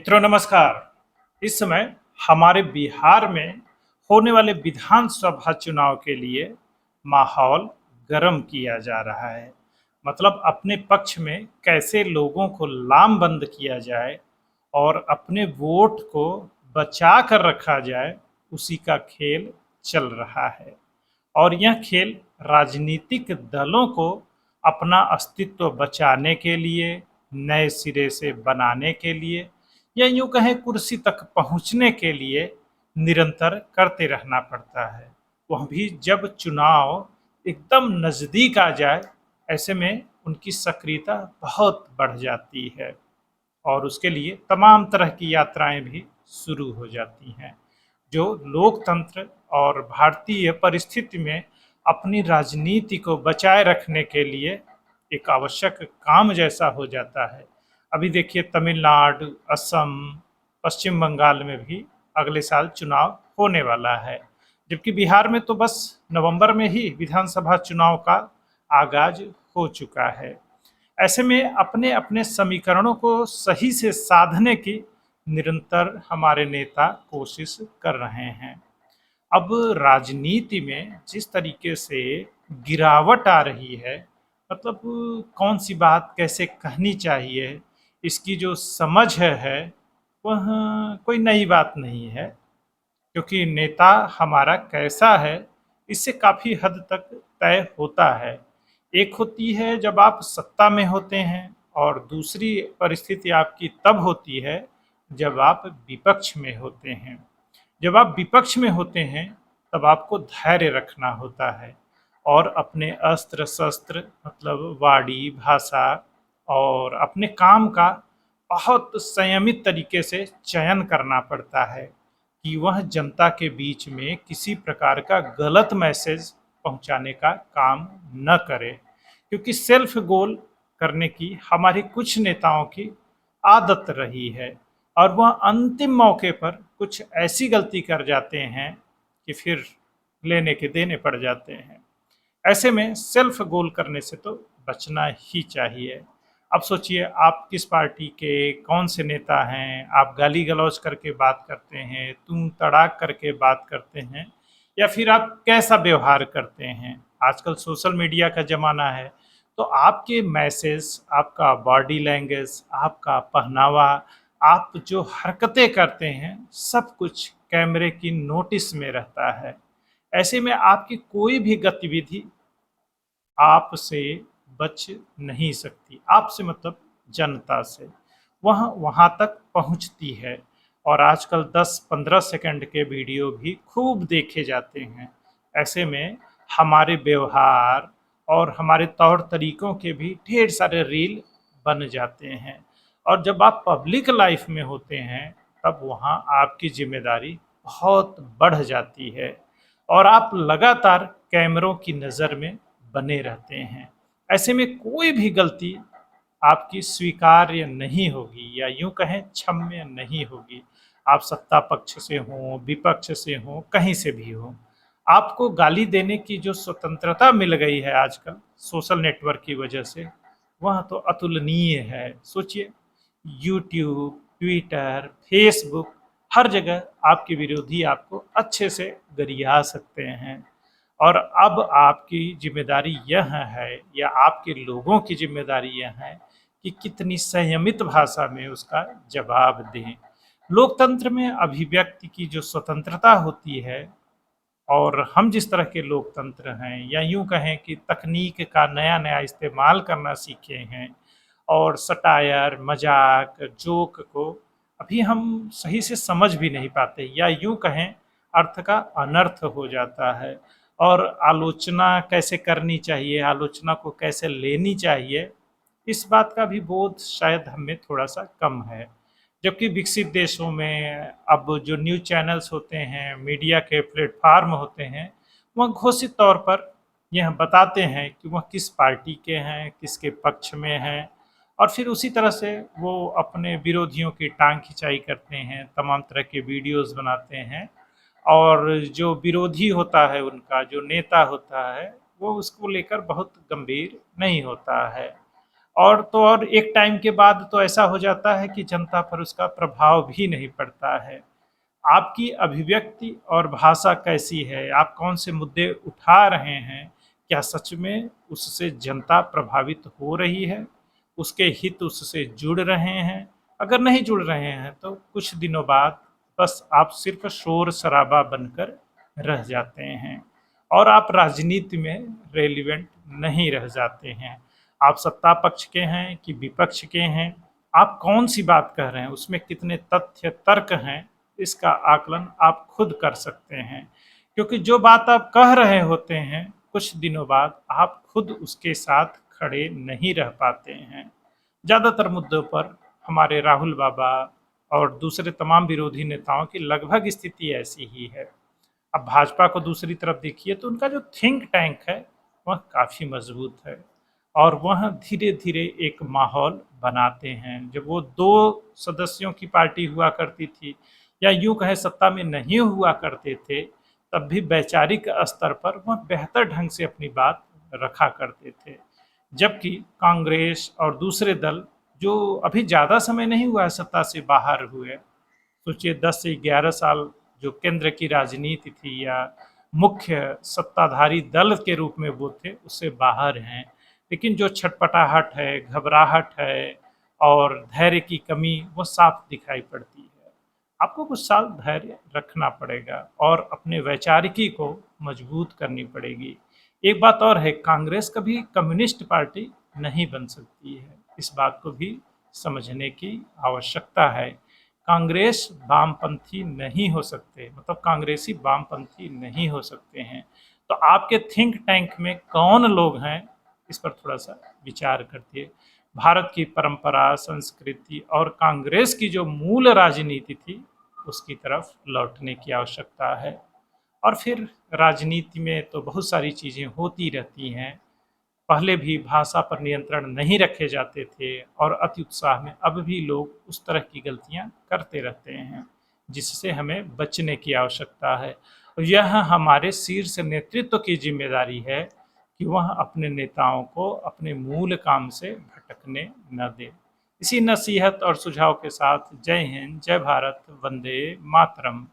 मित्रों नमस्कार। इस समय हमारे बिहार में होने वाले विधानसभा चुनाव के लिए माहौल गर्म किया जा रहा है। मतलब अपने पक्ष में कैसे लोगों को लामबंद किया जाए और अपने वोट को बचा कर रखा जाए, उसी का खेल चल रहा है। और यह खेल राजनीतिक दलों को अपना अस्तित्व बचाने के लिए, नए सिरे से बनाने के लिए या यूं कहें कुर्सी तक पहुंचने के लिए निरंतर करते रहना पड़ता है। वह भी जब चुनाव एकदम नज़दीक आ जाए, ऐसे में उनकी सक्रियता बहुत बढ़ जाती है और उसके लिए तमाम तरह की यात्राएं भी शुरू हो जाती हैं, जो लोकतंत्र और भारतीय परिस्थिति में अपनी राजनीति को बचाए रखने के लिए एक आवश्यक काम जैसा हो जाता है। अभी देखिए तमिलनाडु, असम, पश्चिम बंगाल में भी अगले साल चुनाव होने वाला है, जबकि बिहार में तो बस नवंबर में ही विधानसभा चुनाव का आगाज हो चुका है। ऐसे में अपने अपने समीकरणों को सही से साधने की निरंतर हमारे नेता कोशिश कर रहे हैं। अब राजनीति में जिस तरीके से गिरावट आ रही है, मतलब कौन सी बात कैसे कहनी चाहिए, इसकी जो समझ है वह कोई नई बात नहीं है, क्योंकि नेता हमारा कैसा है इससे काफ़ी हद तक तय होता है। एक होती है जब आप सत्ता में होते हैं और दूसरी परिस्थिति आपकी तब होती है जब आप विपक्ष में होते हैं। जब आप विपक्ष में होते हैं तब आपको धैर्य रखना होता है और अपने अस्त्र शस्त्र मतलब वाणी भाषा और अपने काम का बहुत संयमित तरीके से चयन करना पड़ता है कि वह जनता के बीच में किसी प्रकार का गलत मैसेज पहुंचाने का काम न करे, क्योंकि सेल्फ गोल करने की हमारी कुछ नेताओं की आदत रही है और वह अंतिम मौके पर कुछ ऐसी गलती कर जाते हैं कि फिर लेने के देने पड़ जाते हैं। ऐसे में सेल्फ गोल करने से तो बचना ही चाहिए। अब सोचिए आप किस पार्टी के कौन से नेता हैं, आप गाली गलौज करके बात करते हैं, तुम तड़ाक करके बात करते हैं, या फिर आप कैसा व्यवहार करते हैं। आजकल सोशल मीडिया का ज़माना है, तो आपके मैसेज, आपका बॉडी लैंग्वेज, आपका पहनावा, आप जो हरकतें करते हैं, सब कुछ कैमरे की नोटिस में रहता है। ऐसे में आपकी कोई भी गतिविधि आपसे बच नहीं सकती। आपसे मतलब जनता से। वह वहाँ तक पहुँचती है और आजकल 10-15 सेकंड के वीडियो भी खूब देखे जाते हैं। ऐसे में हमारे व्यवहार और हमारे तौर तरीकों के भी ढेर सारे रील बन जाते हैं और जब आप पब्लिक लाइफ में होते हैं, तब वहाँ आपकी ज़िम्मेदारी बहुत बढ़ जाती है और आप लगातार कैमरों की नज़र में बने रहते हैं। ऐसे में कोई भी गलती आपकी स्वीकार्य नहीं होगी या यूँ कहें क्षम्य नहीं होगी। आप सत्ता पक्ष से हों, विपक्ष से हों, कहीं से भी हों। आपको गाली देने की जो स्वतंत्रता मिल गई है आजकल सोशल नेटवर्क की वजह से, वह तो अतुलनीय है। सोचिए यूट्यूब, ट्विटर, फेसबुक, हर जगह आपके विरोधी आपको अच्छे से गरिया सकते हैं और अब आपकी जिम्मेदारी यह है या आपके लोगों की जिम्मेदारी यह है कि कितनी संयमित भाषा में उसका जवाब दें। लोकतंत्र में अभिव्यक्ति की जो स्वतंत्रता होती है और हम जिस तरह के लोकतंत्र हैं या यूं कहें कि तकनीक का नया नया इस्तेमाल करना सीखे हैं और सटायर, मजाक, जोक को अभी हम सही से समझ भी नहीं पाते या यूं कहें अर्थ का अनर्थ हो जाता है और आलोचना कैसे करनी चाहिए, आलोचना को कैसे लेनी चाहिए, इस बात का भी बोध शायद हमें थोड़ा-सा कम है। जबकि विकसित देशों में अब जो न्यूज़ चैनल्स होते हैं, मीडिया के प्लेटफ़ॉर्म होते हैं, वह घोषित तौर पर यह बताते हैं कि वह किस पार्टी के हैं, किसके पक्ष में हैं और फिर उसी तरह से वो अपने विरोधियों की टाँग खिंचाई करते हैं, तमाम तरह के वीडियोज़ बनाते हैं और जो विरोधी होता है उनका, जो नेता होता है, वो उसको लेकर बहुत गंभीर नहीं होता है। और तो और एक टाइम के बाद तो ऐसा हो जाता है कि जनता पर उसका प्रभाव भी नहीं पड़ता है। आपकी अभिव्यक्ति और भाषा कैसी है? आप कौन से मुद्दे उठा रहे हैं? क्या सच में उससे जनता प्रभावित हो रही है? उसके हित उससे जुड़ रहे हैं? अगर नहीं जुड़ रहे हैं तो कुछ दिनों बाद बस आप सिर्फ शोर-शराबा बनकर रह जाते हैं और आप राजनीति में रेलेवेंट नहीं रह जाते हैं। आप सत्ता पक्ष के हैं कि विपक्ष के हैं, आप कौन-सी बात कह रहे हैं, उसमें कितने तथ्य, तर्क हैं, इसका आकलन आप खुद कर सकते हैं। क्योंकि जो बात आप कह रहे होते हैं, कुछ दिनों बाद आप खुद उसके साथ खड़े नहीं रह पाते हैं। ज़्यादातर मुद्दों पर हमारे राहुल बाबा और दूसरे तमाम विरोधी नेताओं की लगभग स्थिति ऐसी ही है। अब भाजपा को दूसरी तरफ देखिए तो उनका जो थिंक टैंक है, वह काफ़ी मज़बूत है और वह धीरे-धीरे एक माहौल बनाते हैं। जब वो 2 सदस्यों की पार्टी हुआ करती थी या यूँ कहें सत्ता में नहीं हुआ करते थे, तब भी वैचारिक स्तर पर वह बेहतर ढंग से अपनी बात रखा करते थे। जबकि कांग्रेस और दूसरे दल जो अभी ज़्यादा समय नहीं हुआ है सत्ता से बाहर हुए, सोचिए 10 से 11 साल जो केंद्र की राजनीति थी या मुख्य सत्ताधारी दल के रूप में वो थे, उससे बाहर हैं। लेकिन जो छटपटाहट है, घबराहट है और धैर्य की कमी, वो साफ दिखाई पड़ती है। आपको कुछ साल धैर्य रखना पड़ेगा और अपने वैचारिकी को मजबूत करनी पड़ेगी। एक बात और है, कांग्रेस कभी कम्युनिस्ट पार्टी नहीं बन सकती है। इस बात को भी समझने की आवश्यकता है। कांग्रेस वामपंथी नहीं हो सकते, मतलब कांग्रेसी वामपंथी नहीं हो सकते हैं। तो आपके थिंक टैंक में कौन लोग हैं, इस पर थोड़ा-सा विचार करिए। भारत की परंपरा, संस्कृति और कांग्रेस की जो मूल राजनीति थी, उसकी तरफ लौटने की आवश्यकता है। और फिर राजनीति में तो बहुत सारी चीज़ें होती रहती हैं। पहले भी भाषा पर नियंत्रण नहीं रखे जाते थे और अति उत्साह में अब भी लोग उस तरह की गलतियां करते रहते हैं, जिससे हमें बचने की आवश्यकता है। और यह हमारे शीर्ष नेतृत्व की जिम्मेदारी है कि वह अपने नेताओं को अपने मूल काम से भटकने न दे। इसी नसीहत और सुझाव के साथ जय हिंद, जय भारत, वंदे मातरम।